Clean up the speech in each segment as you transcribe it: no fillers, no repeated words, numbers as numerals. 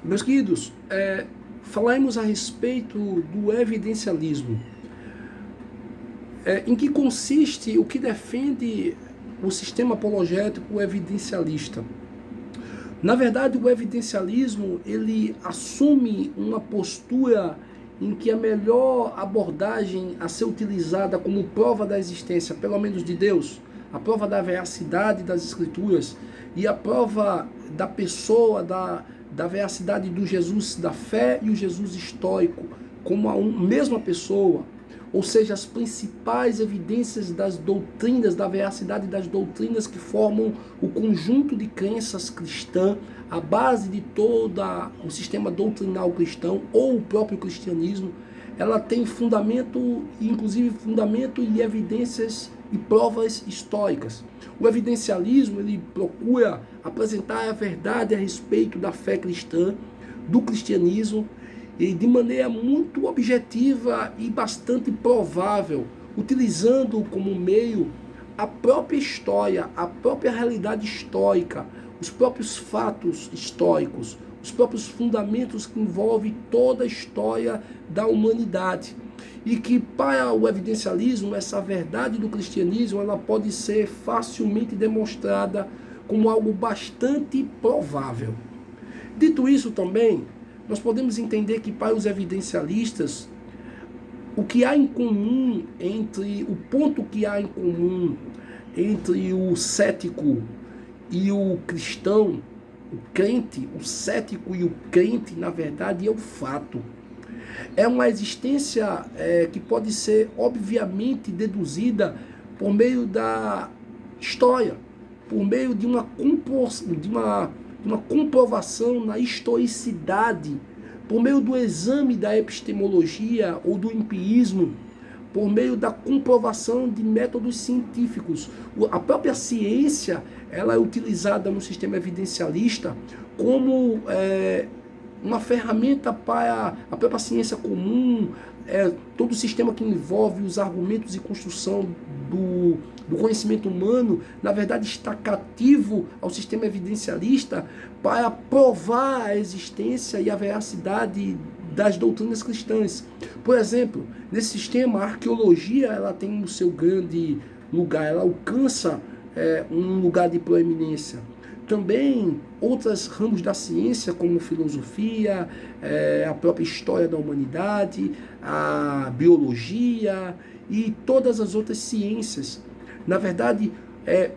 Meus queridos, falaremos a respeito do evidencialismo. Em que consiste o que defende o sistema apologético evidencialista? Na verdade, o evidencialismo ele assume uma postura em que a melhor abordagem a ser utilizada como prova da existência, pelo menos de Deus, a prova da veracidade das Escrituras e a prova da pessoa, da veracidade do Jesus da fé e o Jesus histórico, como a mesma pessoa, ou seja, as principais evidências das doutrinas, da veracidade das doutrinas que formam o conjunto de crenças cristã, a base de todo o sistema doutrinal cristão ou o próprio cristianismo, ela tem fundamento, inclusive fundamento e evidências e provas históricas. O evidencialismo ele procura apresentar a verdade a respeito da fé cristã, do cristianismo, e de maneira muito objetiva e bastante provável, utilizando como meio a própria história, a própria realidade histórica, os próprios fatos históricos, os próprios fundamentos que envolvem toda a história da humanidade. E que para o evidencialismo, essa verdade do cristianismo, ela pode ser facilmente demonstrada como algo bastante provável. Dito isso também, nós podemos entender que para os evidencialistas, o que há em comum o ponto que há em comum entre o cético e o cristão, o crente, o cético e o crente, na verdade, é o fato. É uma existência que pode ser obviamente deduzida por meio da história, por meio de uma comprovação na historicidade, por meio do exame da epistemologia ou do empirismo, por meio da comprovação de métodos científicos. A própria ciência ela é utilizada no sistema evidencialista como uma ferramenta para a própria ciência comum, todo o sistema que envolve os argumentos e construção do conhecimento humano, na verdade está cativo ao sistema evidencialista para provar a existência e a veracidade das doutrinas cristãs. Por exemplo, nesse sistema, a arqueologia ela tem o seu grande lugar, ela alcança um lugar de proeminência. Também outros ramos da ciência, como filosofia, a própria história da humanidade, a biologia e todas as outras ciências. Na verdade,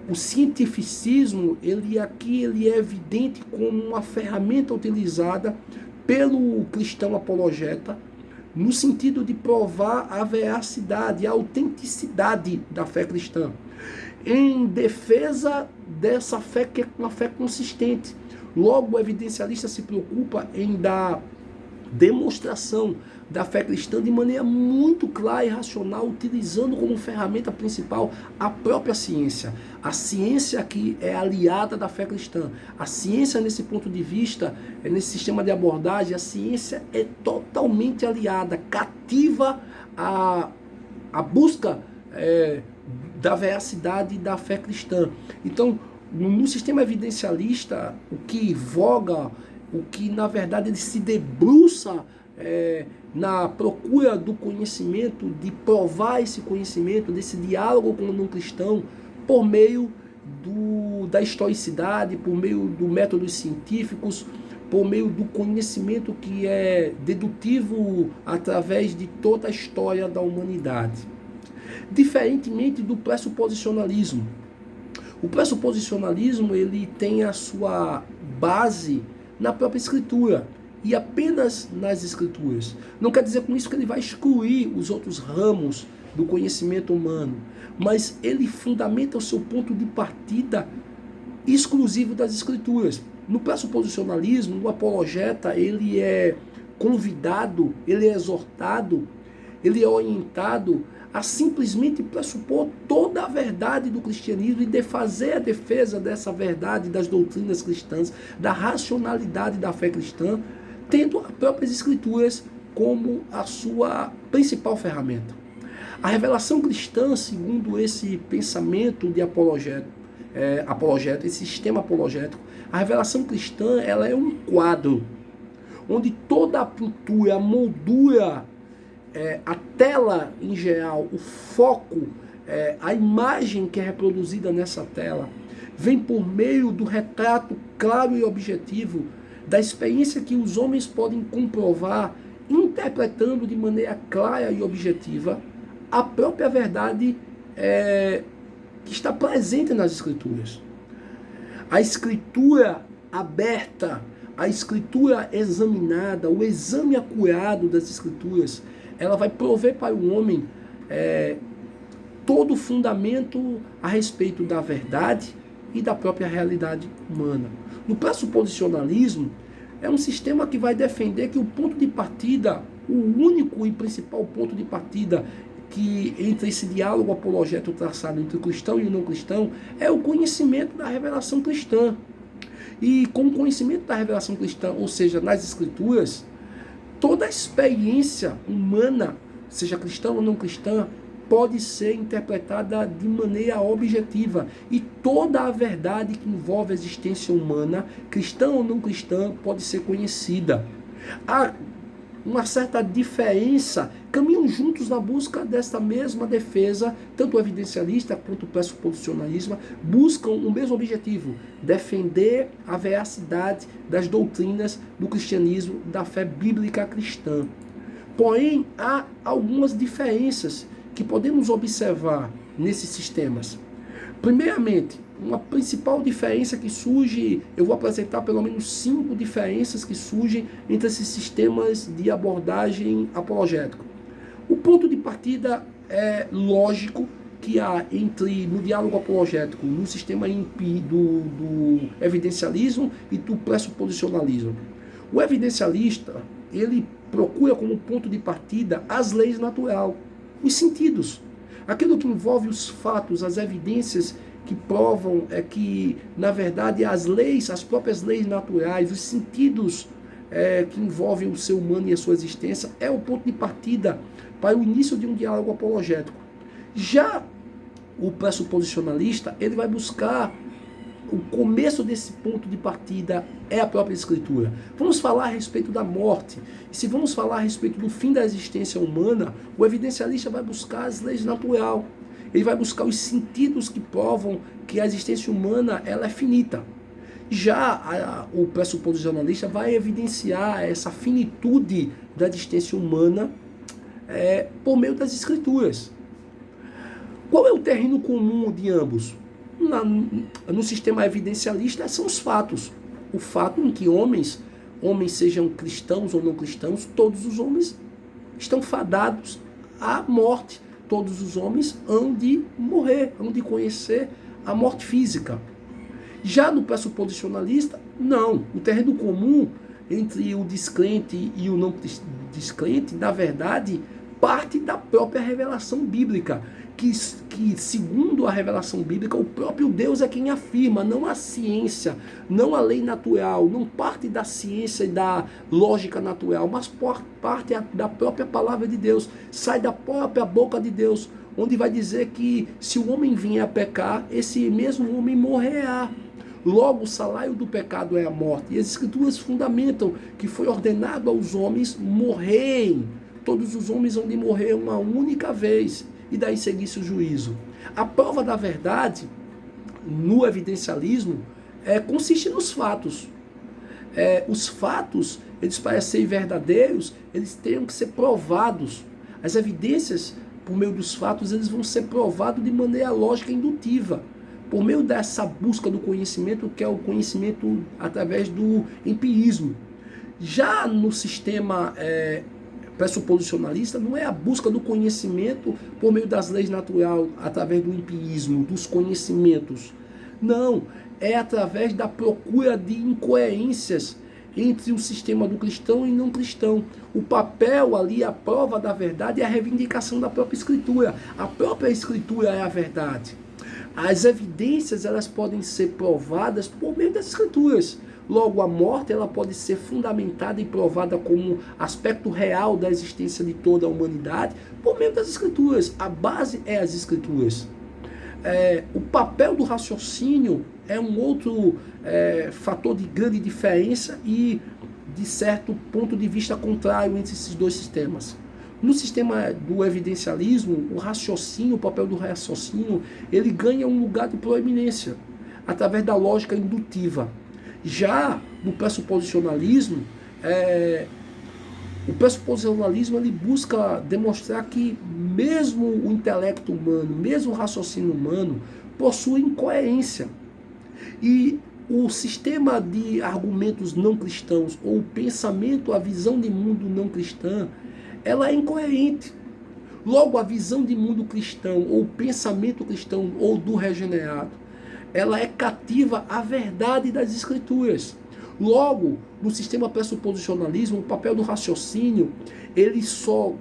o cientificismo, ele é evidente como uma ferramenta utilizada pelo cristão apologeta, no sentido de provar a veracidade, a autenticidade da fé cristã, em defesa dessa fé que é uma fé consistente. Logo, o evidencialista se preocupa em dar demonstração da fé cristã de maneira muito clara e racional, utilizando como ferramenta principal a própria ciência. A ciência que é aliada da fé cristã. A ciência, nesse ponto de vista, nesse sistema de abordagem, a ciência é totalmente aliada, cativa a busca da veracidade da fé cristã. Então, no sistema evidencialista, o que voga, o que na verdade ele se debruça na procura do conhecimento, de provar esse conhecimento, desse diálogo com o cristão, por meio da historicidade, por meio dos métodos científicos, por meio do conhecimento que é dedutivo através de toda a história da humanidade. Diferentemente do pressuposicionalismo. O pressuposicionalismo ele tem a sua base na própria escritura e apenas nas escrituras. Não quer dizer com isso que ele vai excluir os outros ramos do conhecimento humano, mas ele fundamenta o seu ponto de partida exclusivo das escrituras. No pressuposicionalismo, o apologeta ele é convidado, ele é exortado, ele é orientado a simplesmente pressupor toda a verdade do cristianismo e de fazer a defesa dessa verdade das doutrinas cristãs, da racionalidade da fé cristã, tendo as próprias escrituras como a sua principal ferramenta. A revelação cristã, segundo esse pensamento de apologético, esse sistema apologético, a revelação cristã ela é um quadro. onde toda a pintura, a moldura, a tela em geral, o foco, a imagem que é reproduzida nessa tela, vem por meio do retrato claro e objetivo da experiência que os homens podem comprovar, interpretando de maneira clara e objetiva a própria verdade que está presente nas Escrituras. A Escritura aberta, a Escritura examinada, o exame acurado das Escrituras, ela vai prover para o homem todo o fundamento a respeito da verdade e da própria realidade humana. No pressuposicionalismo, é um sistema que vai defender que o ponto de partida, o único e principal ponto de partida que entre esse diálogo apologético traçado entre o cristão e o não cristão, é o conhecimento da revelação cristã. E com o conhecimento da revelação cristã, ou seja, nas Escrituras, toda a experiência humana, seja cristã ou não cristã, pode ser interpretada de maneira objetiva. E toda a verdade que envolve a existência humana, cristã ou não cristã, pode ser conhecida. Há uma certa diferença, caminham juntos na busca desta mesma defesa, tanto o evidencialista quanto o pressuposicionalismo buscam o mesmo objetivo, defender a veracidade das doutrinas do cristianismo, da fé bíblica cristã. Porém, há algumas diferenças que podemos observar nesses sistemas. Primeiramente, uma principal diferença que surge, eu vou apresentar pelo menos 5 diferenças que surgem entre esses sistemas de abordagem apologética. O ponto de partida é lógico que há no diálogo apologético, no sistema do evidencialismo e do pressuposicionalismo. O evidencialista, ele procura como ponto de partida as leis naturais, os sentidos, aquilo que envolve os fatos, as evidências que provam que, na verdade, as leis, as próprias leis naturais, os sentidos que envolvem o ser humano e a sua existência, é o ponto de partida para o início de um diálogo apologético. Já o pressuposicionalista, ele vai buscar o começo desse ponto de partida é a própria Escritura. Vamos falar a respeito da morte. E se vamos falar a respeito do fim da existência humana, o evidencialista vai buscar as leis naturais. Ele vai buscar os sentidos que provam que a existência humana ela é finita. Já o pressuposicionalista vai evidenciar essa finitude da existência humana por meio das Escrituras. Qual é o terreno comum de ambos? No sistema evidencialista são os fatos. O fato em que homens sejam cristãos ou não cristãos, todos os homens estão fadados à morte. Todos os homens hão de morrer, hão de conhecer a morte física. Já no pressuposicionalista, não. O terreno comum entre o descrente e o não descrente, na verdade, parte da própria revelação bíblica. Que segundo a revelação bíblica, o próprio Deus é quem afirma, não a ciência, não a lei natural, não parte da ciência e da lógica natural, mas parte da própria palavra de Deus, sai da própria boca de Deus, onde vai dizer que se o homem vier a pecar, esse mesmo homem morrerá. Logo, o salário do pecado é a morte. E as Escrituras fundamentam que foi ordenado aos homens morrerem. Todos os homens vão de morrer uma única vez. E daí seguisse o juízo. A prova da verdade, no evidencialismo, consiste nos fatos. Os fatos, eles para serem verdadeiros, eles têm que ser provados. As evidências, por meio dos fatos, eles vão ser provados de maneira lógica e indutiva. Por meio dessa busca do conhecimento, que é o conhecimento através do empirismo. Já no sistema pressuposicionalista, não é a busca do conhecimento por meio das leis naturais, através do empirismo, dos conhecimentos. Não, é através da procura de incoerências entre o sistema do cristão e não cristão. O papel ali, a prova da verdade, é a reivindicação da própria Escritura. A própria Escritura é a verdade. As evidências, elas podem ser provadas por meio das Escrituras. Logo, a morte ela pode ser fundamentada e provada como aspecto real da existência de toda a humanidade por meio das Escrituras. A base é as Escrituras. O papel do raciocínio é um outro fator de grande diferença e de certo ponto de vista contrário entre esses dois sistemas. No sistema do evidencialismo, o raciocínio, o papel do raciocínio, ele ganha um lugar de proeminência através da lógica indutiva. Já no pressuposicionalismo, o pressuposicionalismo ele busca demonstrar que mesmo o intelecto humano, mesmo o raciocínio humano, possui incoerência. E o sistema de argumentos não cristãos, ou o pensamento, a visão de mundo não cristã, ela é incoerente. Logo, a visão de mundo cristão, ou o pensamento cristão, ou do regenerado, ela é cativa à verdade das Escrituras. Logo, no sistema pressuposicionalismo, o papel do raciocínio, ele só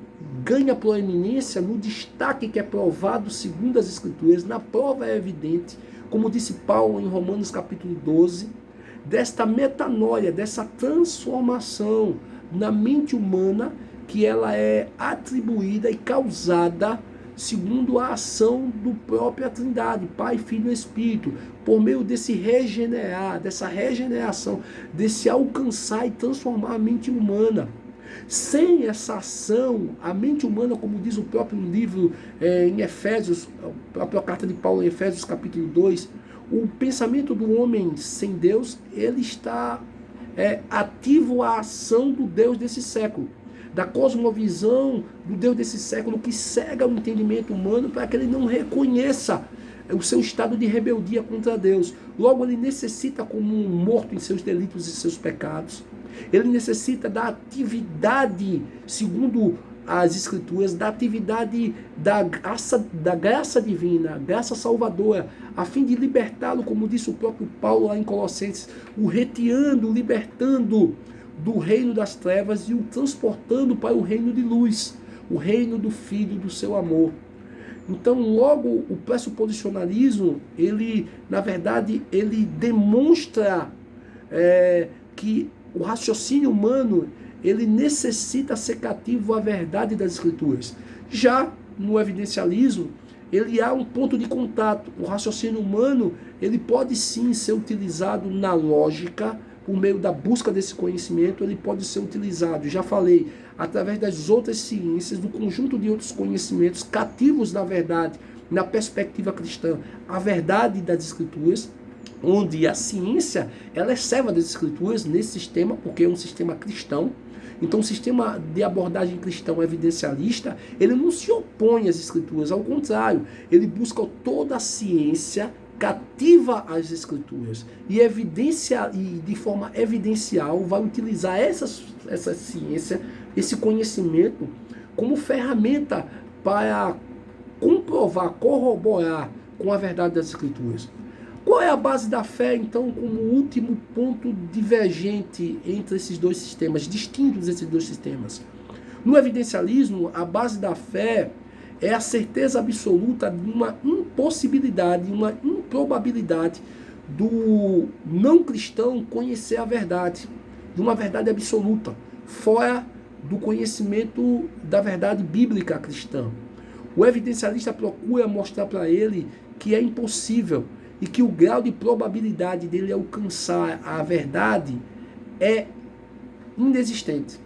ganha proeminência no destaque que é provado segundo as Escrituras, na prova é evidente, como disse Paulo em Romanos capítulo 12, desta metanoia, dessa transformação na mente humana, que ela é atribuída e causada segundo a ação do própria Trindade, Pai, Filho e Espírito, por meio desse regenerar, dessa regeneração, desse alcançar e transformar a mente humana. Sem essa ação, a mente humana, como diz o próprio livro em Efésios, a própria carta de Paulo em Efésios capítulo 2, o pensamento do homem sem Deus, ele está ativo à ação do Deus desse século, da cosmovisão do Deus desse século, que cega o entendimento humano para que ele não reconheça o seu estado de rebeldia contra Deus. Logo, ele necessita, como um morto em seus delitos e seus pecados, ele necessita da atividade, segundo as Escrituras, da atividade da graça divina, graça salvadora, a fim de libertá-lo, como disse o próprio Paulo lá em Colossenses, o retirando, o libertando do reino das trevas e o transportando para o reino de luz, o reino do Filho do seu amor. Então, logo, o pressuposicionalismo, ele, na verdade, ele demonstra que o raciocínio humano, ele necessita ser cativo à verdade das Escrituras. Já no evidencialismo, ele há um ponto de contato. O raciocínio humano, ele pode sim ser utilizado na lógica, por meio da busca desse conhecimento, ele pode ser utilizado, já falei, através das outras ciências, do conjunto de outros conhecimentos cativos na verdade, na perspectiva cristã, a verdade das Escrituras, onde a ciência, ela é serva das Escrituras nesse sistema, porque é um sistema cristão. Então, o sistema de abordagem cristão evidencialista, ele não se opõe às Escrituras, ao contrário, ele busca toda a ciência cativa às Escrituras e evidencia, e de forma evidencial vai utilizar essa ciência, esse conhecimento como ferramenta para comprovar, corroborar com a verdade das Escrituras. Qual é a base da fé, então, como último ponto divergente entre esses dois sistemas, distintos esses dois sistemas? No evidencialismo, a base da fé é a certeza absoluta de uma impossibilidade, uma improbabilidade do não cristão conhecer a verdade, de uma verdade absoluta, fora do conhecimento da verdade bíblica cristã. O evidencialista procura mostrar para ele que é impossível e que o grau de probabilidade dele alcançar a verdade é inexistente.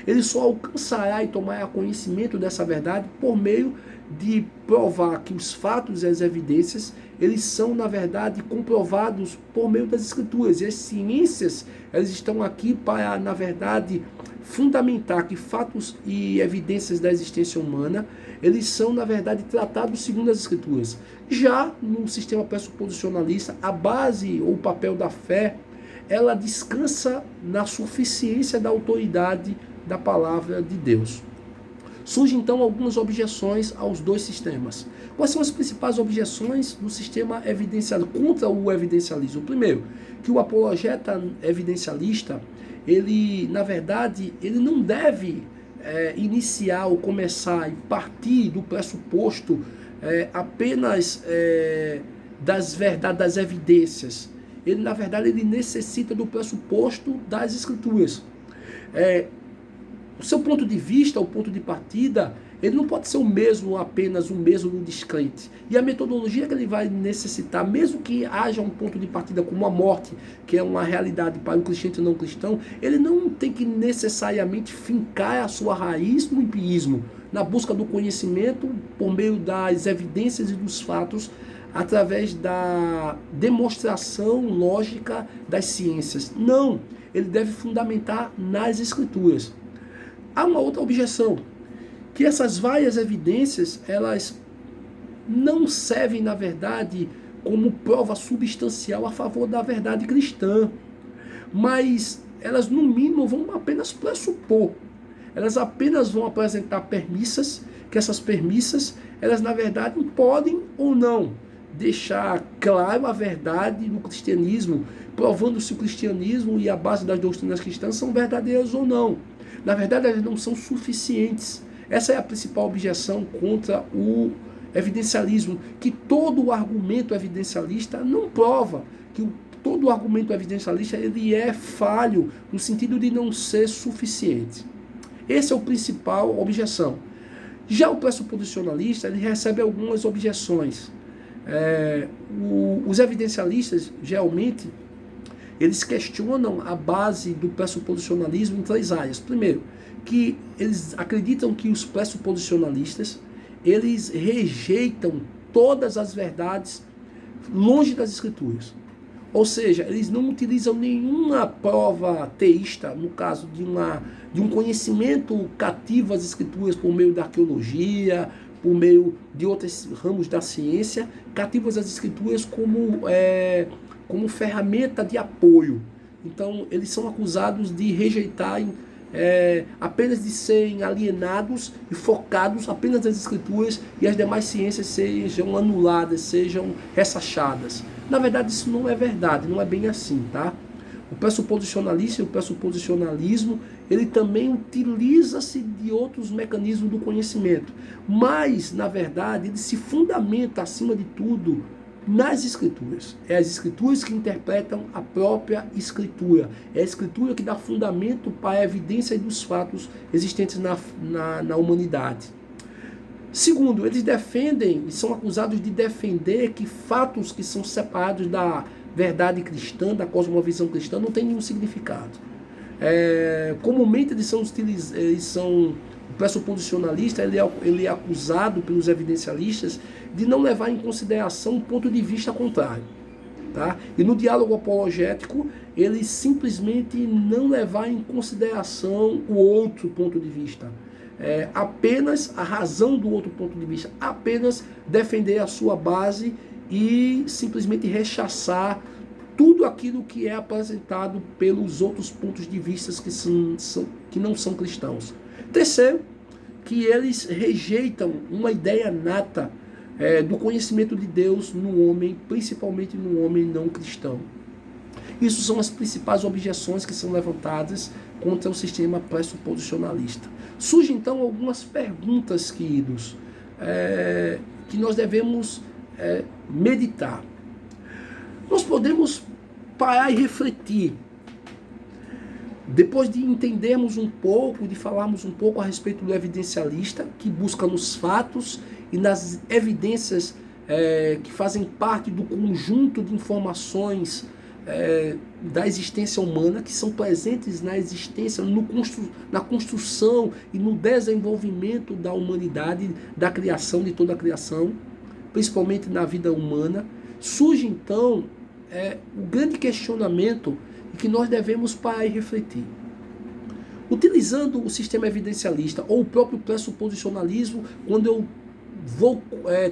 Ele só alcançará e tomará conhecimento dessa verdade por meio de provar que os fatos e as evidências, eles são, na verdade, comprovados por meio das Escrituras. E as ciências, elas estão aqui para, na verdade, fundamentar que fatos e evidências da existência humana, eles são, na verdade, tratados segundo as Escrituras. Já no sistema pressuposicionalista, a base ou o papel da fé, ela descansa na suficiência da autoridade da palavra de Deus. Surgem então algumas objeções aos dois sistemas. Quais são as principais objeções do sistema evidencialista contra o evidencialismo? Primeiro, que o apologeta evidencialista, ele, na verdade, ele não deve iniciar ou começar e partir do pressuposto apenas das verdades, das evidências. Ele, na verdade, ele necessita do pressuposto das Escrituras. O seu ponto de vista, o ponto de partida, ele não pode ser o mesmo, apenas o mesmo do descrente. E a metodologia que ele vai necessitar, mesmo que haja um ponto de partida como a morte, que é uma realidade para o cristão e não cristão, ele não tem que necessariamente fincar a sua raiz no empirismo, na busca do conhecimento por meio das evidências e dos fatos, através da demonstração lógica das ciências. Não, ele deve fundamentar nas escrituras. Há uma outra objeção, que essas várias evidências, elas não servem, na verdade, como prova substancial a favor da verdade cristã, mas elas, no mínimo, vão apenas pressupor. Elas apenas vão apresentar premissas, que essas premissas, elas, na verdade, podem ou não deixar claro a verdade do cristianismo, provando se o cristianismo e a base das doutrinas cristãs são verdadeiras ou não. Na verdade, elas não são suficientes. Essa é a principal objeção contra o evidencialismo, que todo o argumento evidencialista não prova, que todo o argumento evidencialista ele é falho, no sentido de não ser suficiente. Essa é a principal objeção. Já o pressuposicionalista, ele recebe algumas objeções. Os evidencialistas, geralmente, eles questionam a base do pressuposicionalismo em 3 áreas. Primeiro, que eles acreditam que os pressuposicionalistas, eles rejeitam todas as verdades longe das escrituras. Ou seja, eles não utilizam nenhuma prova teísta, no caso de um conhecimento cativo às escrituras por meio da arqueologia, por meio de outros ramos da ciência, cativos às escrituras como ferramenta de apoio. Então, eles são acusados de rejeitarem, apenas de serem alienados e focados apenas nas escrituras e as demais ciências sejam anuladas, sejam ressachadas. Na verdade, isso não é verdade, não é bem assim, tá? O pressuposicionalista e o pressuposicionalismo, ele também utiliza-se de outros mecanismos do conhecimento, mas, na verdade, ele se fundamenta, acima de tudo, nas escrituras. É as escrituras que interpretam a própria escritura. É a escritura que dá fundamento para a evidência dos fatos existentes na humanidade. Segundo, eles defendem e são acusados de defender que fatos que são separados da verdade cristã, da cosmovisão cristã, não tem nenhum significado. Comumente eles são o pressuposicionalista, ele é acusado pelos evidencialistas de não levar em consideração um ponto de vista contrário. Tá? E no diálogo apologético, ele simplesmente não levar em consideração o outro ponto de vista. Apenas a razão do outro ponto de vista, apenas defender a sua base e simplesmente rechaçar tudo aquilo que é apresentado pelos outros pontos de vista que não são cristãos. Terceiro, que eles rejeitam uma ideia nata do conhecimento de Deus no homem, principalmente no homem não cristão. Isso são as principais objeções que são levantadas contra o sistema pressuposicionalista. Surgem então algumas perguntas, queridos, que nós devemos meditar. Nós podemos parar e refletir, depois de entendermos um pouco, de falarmos um pouco a respeito do evidencialista, que busca nos fatos e nas evidências que fazem parte do conjunto de informações da existência humana, que são presentes na existência, na construção e no desenvolvimento da humanidade, da criação, de toda a criação, principalmente na vida humana. Surge então o grande questionamento que nós devemos parar e refletir. Utilizando o sistema evidencialista ou o próprio pressuposicionalismo, quando eu vou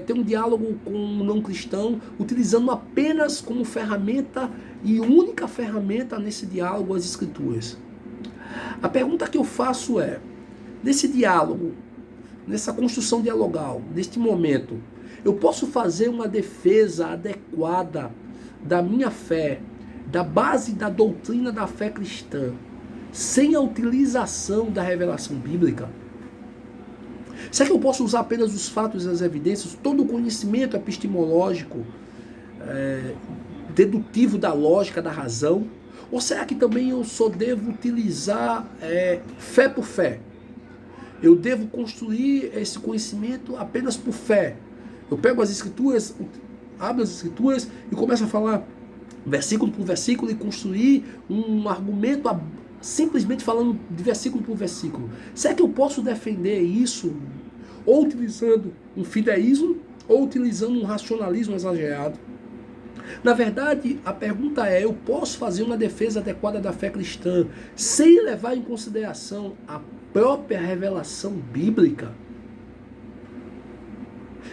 ter um diálogo com um não cristão, utilizando apenas como ferramenta e única ferramenta nesse diálogo as escrituras. A pergunta que eu faço nesse diálogo, nessa construção dialogal, neste momento, eu posso fazer uma defesa adequada da minha fé, da base da doutrina da fé cristã, sem a utilização da revelação bíblica? Será que eu posso usar apenas os fatos e as evidências, todo o conhecimento epistemológico, dedutivo da lógica, da razão? Ou será que também eu só devo utilizar fé por fé? Eu devo construir esse conhecimento apenas por fé. Eu pego as escrituras, abro as escrituras e começo a falar versículo por versículo e construir um argumento simplesmente falando de versículo por versículo. Será que eu posso defender isso ou utilizando um fideísmo ou utilizando um racionalismo exagerado? Na verdade, a pergunta é, eu posso fazer uma defesa adequada da fé cristã sem levar em consideração a própria revelação bíblica?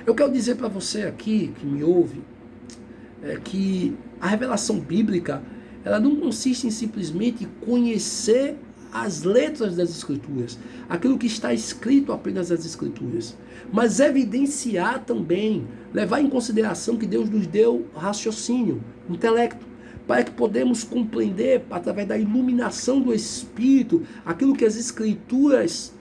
Eu quero dizer para você aqui, que me ouve, que a revelação bíblica, ela não consiste em simplesmente conhecer as letras das Escrituras, aquilo que está escrito apenas nas Escrituras, mas evidenciar também, levar em consideração que Deus nos deu raciocínio, intelecto, para que podemos compreender, através da iluminação do Espírito, aquilo que as Escrituras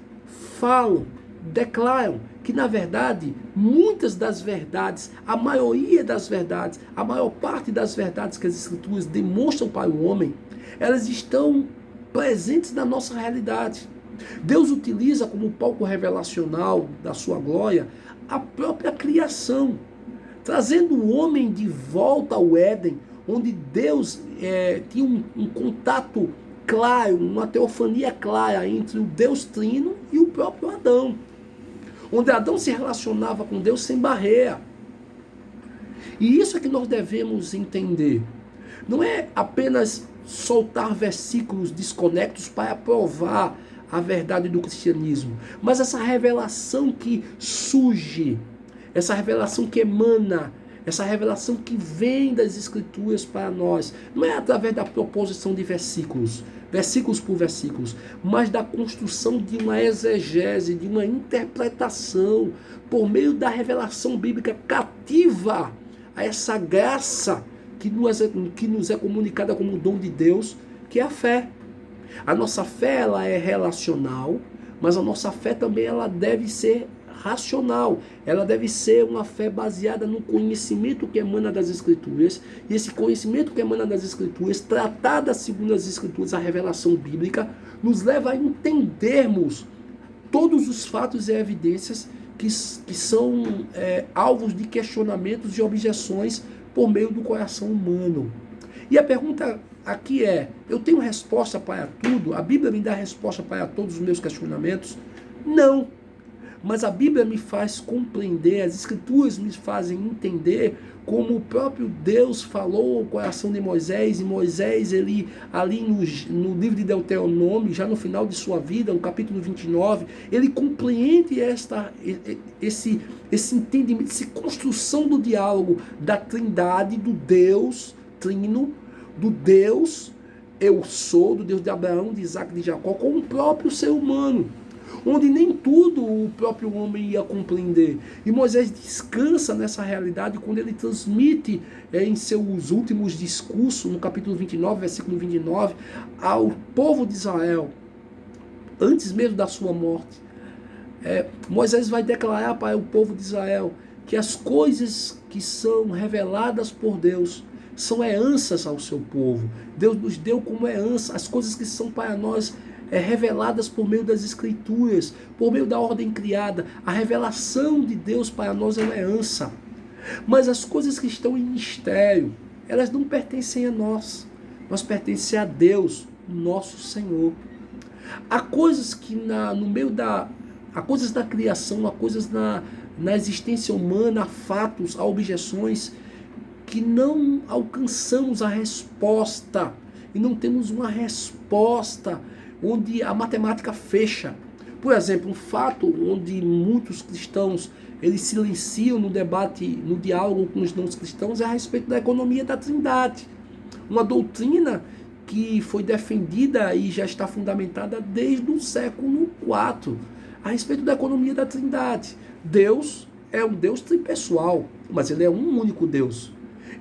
falam, declaram, que na verdade, muitas das verdades, a maioria das verdades, a maior parte das verdades que as Escrituras demonstram para o homem, elas estão presentes na nossa realidade. Deus utiliza como palco revelacional da sua glória a própria criação, trazendo o homem de volta ao Éden, onde Deus tinha um contato claro, uma teofania clara entre o Deus Trino e o próprio Adão, onde Adão se relacionava com Deus sem barreira. E isso é que nós devemos entender. Não é apenas soltar versículos desconectos para provar a verdade do cristianismo, mas essa revelação que surge, essa revelação que emana, essa revelação que vem das Escrituras para nós, não é através da proposição de versículos por versículos, mas da construção de uma exegese, de uma interpretação, por meio da revelação bíblica cativa a essa graça que nos é comunicada como dom de Deus, que é a fé. A nossa fé, ela é relacional, mas a nossa fé também ela deve ser racional. Ela deve ser uma fé baseada no conhecimento que emana das Escrituras. E esse conhecimento que emana das Escrituras, tratada segundo as Escrituras, a revelação bíblica, nos leva a entendermos todos os fatos e evidências que são alvos de questionamentos e objeções por meio do coração humano. E a pergunta aqui é, eu tenho resposta para tudo? A Bíblia me dá resposta para todos os meus questionamentos? Não. Mas a Bíblia me faz compreender, as Escrituras me fazem entender como o próprio Deus falou ao coração de Moisés, e Moisés, ele ali no livro de Deuteronômio, já no final de sua vida, no capítulo 29, ele compreende esse entendimento, essa construção do diálogo da trindade, do Deus trino, do Deus eu sou, do Deus de Abraão, de Isaac e de Jacó, com o próprio ser humano, onde nem tudo o próprio homem ia compreender. E Moisés descansa nessa realidade quando ele transmite em seus últimos discursos, no capítulo 29, versículo 29, ao povo de Israel, antes mesmo da sua morte. Moisés vai declarar para o povo de Israel que as coisas que são reveladas por Deus são heranças ao seu povo. Deus nos deu como herança as coisas que são para nós reveladas por meio das Escrituras, por meio da ordem criada. A revelação de Deus para nós é uma herança. Mas as coisas que estão em mistério, elas não pertencem a nós, mas pertencem a Deus, nosso Senhor. Há coisas que há coisas da criação, há coisas na existência humana, há fatos, há objeções que não alcançamos a resposta e não temos uma resposta onde a matemática fecha. Por exemplo, um fato onde muitos cristãos eles silenciam no debate, no diálogo com os não cristãos, é a respeito da economia da Trindade. Uma doutrina que foi defendida e já está fundamentada desde o século IV, a respeito da economia da Trindade. Deus é um Deus tripessoal, mas ele é um único Deus.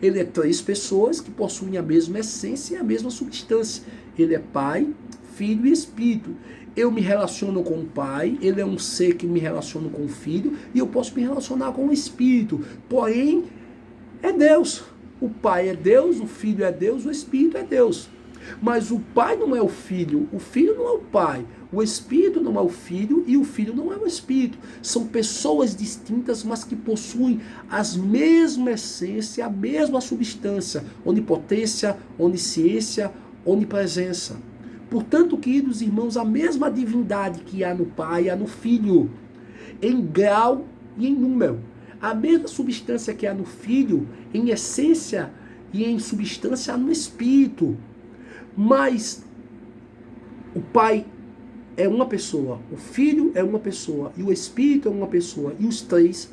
Ele é três pessoas que possuem a mesma essência e a mesma substância. Ele é Pai, Filho e Espírito. Eu me relaciono com o Pai, ele é um ser que me relaciona com o Filho, e eu posso me relacionar com o Espírito. Porém, é Deus. O Pai é Deus, o Filho é Deus, o Espírito é Deus. Mas o pai não é o filho não é o pai, o espírito não é o filho e o filho não é o espírito. São pessoas distintas, mas que possuem as mesma essência, a mesma substância, onipotência, onisciência, onipresença. Portanto, queridos irmãos, a mesma divindade que há no pai, há no filho, em grau e em número. A mesma substância que há no filho, em essência e em substância, há no espírito. Mas o pai é uma pessoa, o filho é uma pessoa e o espírito é uma pessoa, e os três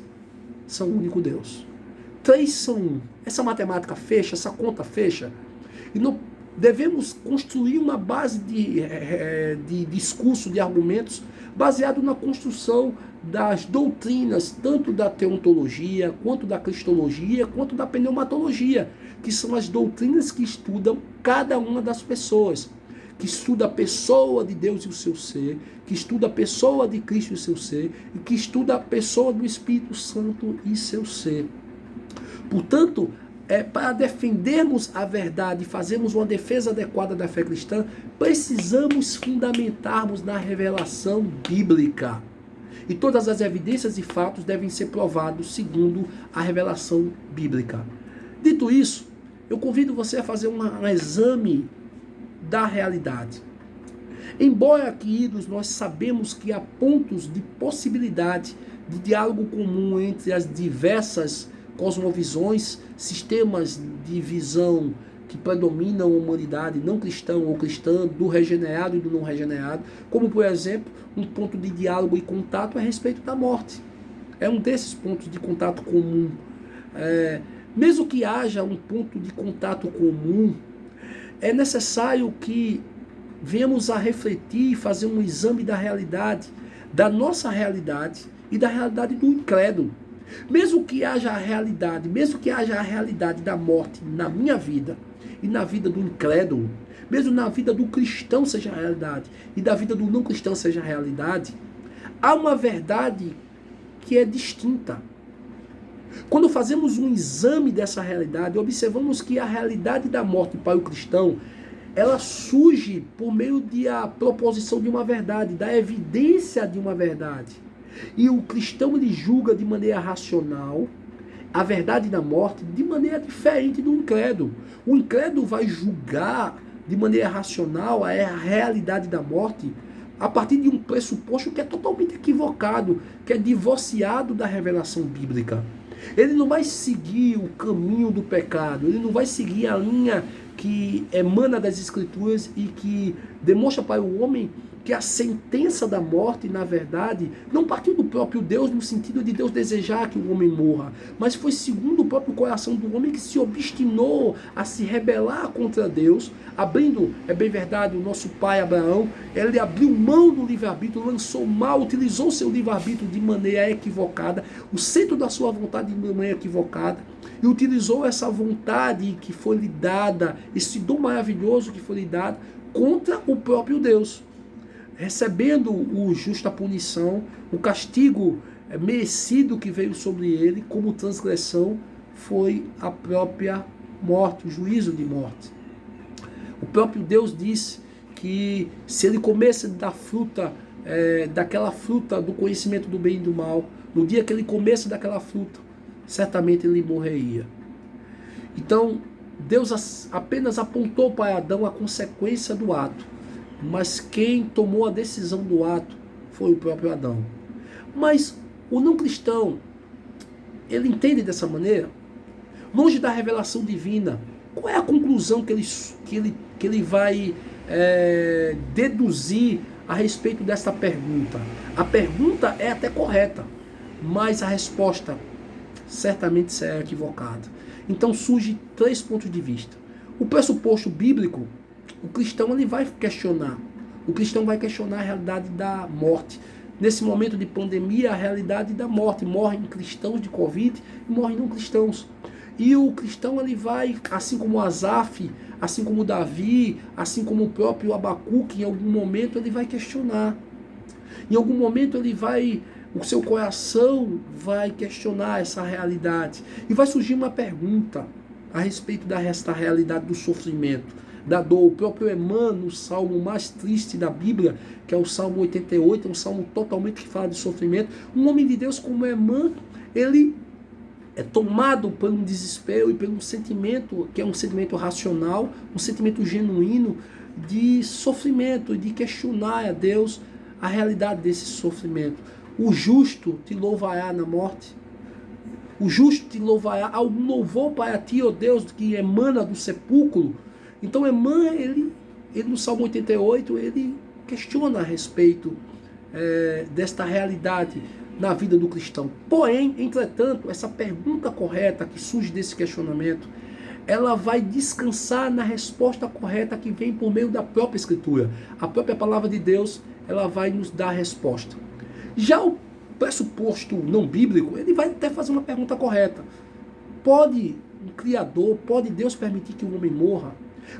são o único Deus. Três são um. Essa matemática fecha, essa conta fecha. E não devemos construir uma base de discurso, de argumentos, baseado na construção das doutrinas, tanto da teontologia, quanto da cristologia, quanto da pneumatologia, que são as doutrinas que estudam cada uma das pessoas, que estuda a pessoa de Deus e o seu ser, que estuda a pessoa de Cristo e o seu ser, e que estuda a pessoa do Espírito Santo e seu ser. Portanto, para defendermos a verdade, fazermos uma defesa adequada da fé cristã, precisamos fundamentarmos na revelação bíblica. E todas as evidências e fatos devem ser provados segundo a revelação bíblica. Dito isso, eu convido você a fazer um exame da realidade. Embora, queridos, nós sabemos que há pontos de possibilidade de diálogo comum entre as diversas cosmovisões, sistemas de visão que predominam a humanidade não cristã ou cristã, do regenerado e do não regenerado, como, por exemplo, um ponto de diálogo e contato a respeito da morte. É um desses pontos de contato comum. Mesmo que haja um ponto de contato comum, é necessário que venhamos a refletir e fazer um exame da realidade, da nossa realidade e da realidade do incrédulo. Mesmo que haja a realidade da morte na minha vida e na vida do incrédulo, mesmo na vida do cristão seja a realidade e da vida do não cristão seja a realidade, há uma verdade que é distinta. Quando fazemos um exame dessa realidade, observamos que a realidade da morte para o cristão, ela surge por meio da proposição de uma verdade, da evidência de uma verdade. E o cristão, ele julga de maneira racional a verdade da morte de maneira diferente do incrédulo. O incrédulo vai julgar de maneira racional a realidade da morte a partir de um pressuposto que é totalmente equivocado, que é divorciado da revelação bíblica. Ele não vai seguir o caminho do pecado, ele não vai seguir a linha que emana das Escrituras e que demonstra para o homem que a sentença da morte, na verdade, não partiu do próprio Deus no sentido de Deus desejar que o homem morra, mas foi segundo o próprio coração do homem que se obstinou a se rebelar contra Deus, abrindo, é bem verdade, o nosso pai Abraão, ele abriu mão do livre-arbítrio, lançou mal, utilizou seu livre-arbítrio de maneira equivocada, o centro da sua vontade de maneira equivocada, e utilizou essa vontade que foi lhe dada, esse dom maravilhoso que foi lhe dado, contra o próprio Deus, recebendo a justa punição, o castigo merecido que veio sobre ele, como transgressão, foi a própria morte, o juízo de morte. O próprio Deus disse que se ele comesse da fruta, daquela fruta do conhecimento do bem e do mal, no dia que ele comesse daquela fruta, certamente ele morreria. Então, Deus apenas apontou para Adão a consequência do ato, mas quem tomou a decisão do ato foi o próprio Adão. Mas o não cristão, ele entende dessa maneira? Longe da revelação divina, qual é a conclusão que ele vai deduzir a respeito dessa pergunta? A pergunta é até correta, mas a resposta certamente será equivocada. Então surge 3 pontos de vista. O pressuposto bíblico, o cristão ele vai questionar. O cristão vai questionar a realidade da morte. Nesse momento de pandemia, a realidade da morte. Morrem cristãos de Covid e morrem não cristãos. E o cristão ele vai, assim como Asaf, assim como Davi, assim como o próprio Abacuque, em algum momento ele vai questionar. Em algum momento o seu coração vai questionar essa realidade. E vai surgir uma pergunta a respeito desta realidade do sofrimento, da dor. O próprio Emmanuel, no salmo mais triste da Bíblia, que é o Salmo 88, é um salmo totalmente que fala de sofrimento. Um homem de Deus como Emmanuel, ele é tomado por um desespero e por um sentimento que é um sentimento racional, um sentimento genuíno de sofrimento, de questionar a Deus a realidade desse sofrimento. O justo te louvará na morte. O justo te louvará. Algum louvor para ti, ó Deus, que emana do sepulcro. Então Emmanuel, ele no Salmo 88, ele questiona a respeito desta realidade na vida do cristão. Porém, entretanto, essa pergunta correta que surge desse questionamento, ela vai descansar na resposta correta que vem por meio da própria Escritura. A própria palavra de Deus, ela vai nos dar a resposta. Já o pressuposto não bíblico, ele vai até fazer uma pergunta correta. Pode um Criador, pode Deus permitir que o homem morra?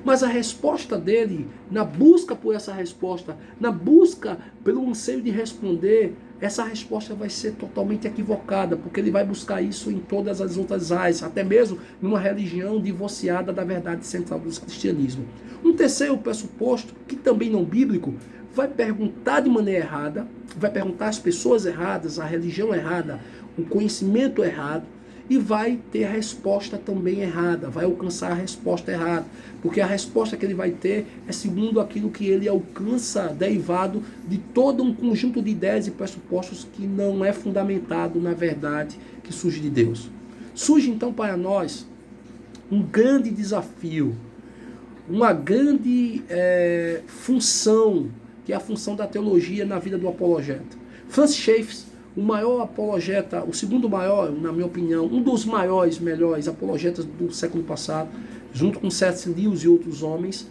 Mas a resposta dele, na busca por essa resposta, na busca pelo anseio de responder, essa resposta vai ser totalmente equivocada, porque ele vai buscar isso em todas as outras áreas, até mesmo numa religião divorciada da verdade central do cristianismo. Um terceiro pressuposto, que também não bíblico, vai perguntar de maneira errada, vai perguntar às pessoas erradas, a religião errada, o conhecimento errado, e vai ter a resposta também errada, vai alcançar a resposta errada, porque a resposta que ele vai ter é segundo aquilo que ele alcança, derivado de todo um conjunto de ideias e pressupostos que não é fundamentado na verdade que surge de Deus. Surge então para nós um grande desafio, uma grande função, que é a função da teologia na vida do apologeta. Francis Schaeffer, o maior apologeta, o segundo maior, na minha opinião, um dos maiores, melhores apologetas do século passado, junto com C.S. Lewis e outros homens,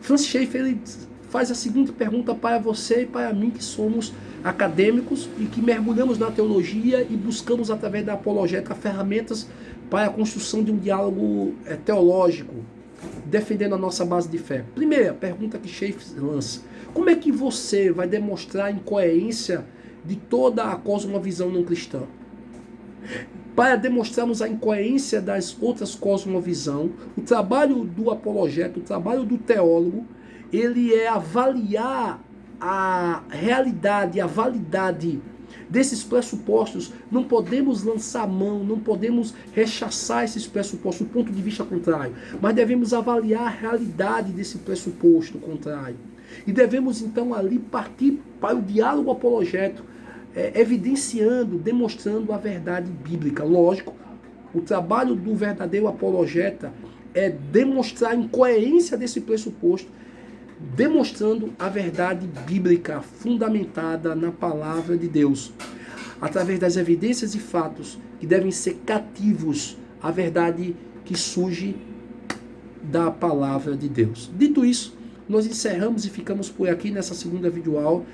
Francis Schaeffer, ele faz a seguinte pergunta para você e para mim, que somos acadêmicos e que mergulhamos na teologia e buscamos, através da apologética, ferramentas para a construção de um diálogo teológico, defendendo a nossa base de fé. Primeira pergunta que Schaeffer lança: como é que você vai demonstrar a incoerência de toda a cosmovisão não cristã? Para demonstrarmos a incoerência das outras cosmovisões, o trabalho do apologeta, o trabalho do teólogo, ele é avaliar a realidade, a validade desses pressupostos. Não podemos lançar mão, não podemos rechaçar esses pressupostos do ponto de vista contrário, mas devemos avaliar a realidade desse pressuposto contrário. E devemos então ali partir para o diálogo apologético, evidenciando, demonstrando a verdade bíblica. Lógico, o trabalho do verdadeiro apologeta é demonstrar a incoerência desse pressuposto, demonstrando a verdade bíblica fundamentada na palavra de Deus, através das evidências e fatos que devem ser cativos à verdade que surge da palavra de Deus. Dito isso, nós encerramos e ficamos por aqui nessa segunda videoaula.